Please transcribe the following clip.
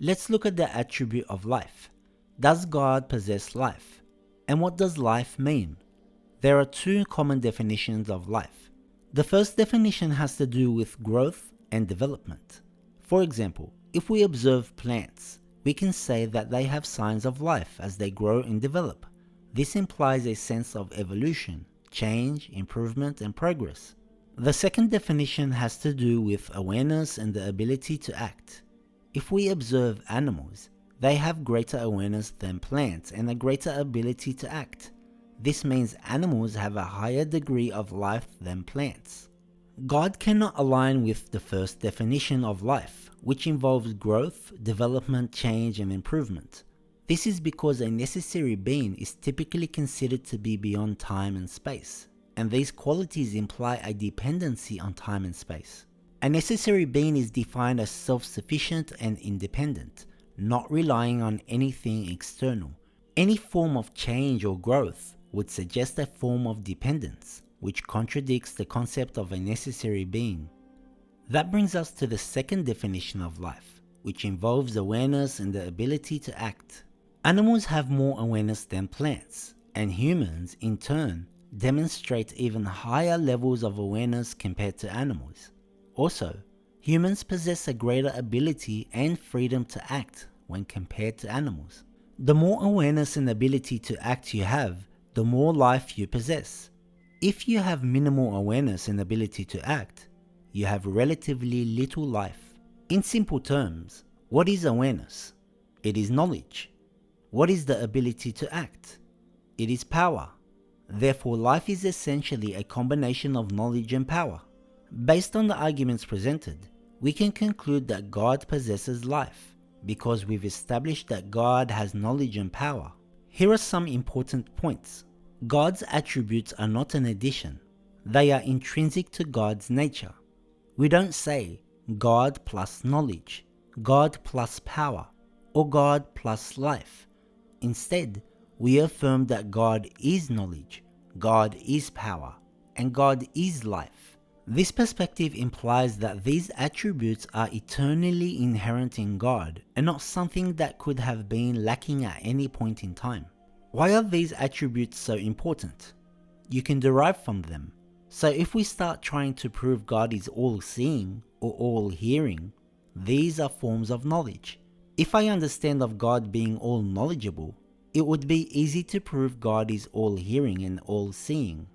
Let's look at the attribute of life. Does God possess life? And what does life mean? There are two common definitions of life. The first definition has to do with growth and development. For example, if we observe plants, we can say that they have signs of life as they grow and develop. This implies a sense of evolution, change, improvement, and progress. The second definition has to do with awareness and the ability to act. If we observe animals, they have greater awareness than plants and a greater ability to act. This means animals have a higher degree of life than plants. God cannot align with the first definition of life, which involves growth, development, change, and improvement. This is because a necessary being is typically considered to be beyond time and space, and these qualities imply a dependency on time and space. A necessary being is defined as self-sufficient and independent, not relying on anything external. Any form of change or growth would suggest a form of dependence, which contradicts the concept of a necessary being. That brings us to the second definition of life, which involves awareness and the ability to act. Animals have more awareness than plants, and humans, in turn, demonstrate even higher levels of awareness compared to animals. Also, humans possess a greater ability and freedom to act when compared to animals. The more awareness and ability to act you have, the more life you possess. If you have minimal awareness and ability to act, you have relatively little life. In simple terms, what is awareness? It is knowledge. What is the ability to act? It is power. Therefore, life is essentially a combination of knowledge and power. Based on the arguments presented, we can conclude that God possesses life, because we've established that God has knowledge and power. Here are some important points. God's attributes are not an addition. They are intrinsic to God's nature. We don't say God plus knowledge, God plus power, or God plus life. Instead, we affirm that God is knowledge, God is power, and God is life. This perspective implies that these attributes are eternally inherent in God and not something that could have been lacking at any point in time. Why are these attributes so important? You can derive from them. So if we start trying to prove God is all-seeing or all-hearing, these are forms of knowledge. If I understand of God being all-knowledgeable, it would be easy to prove God is all-hearing and all-seeing.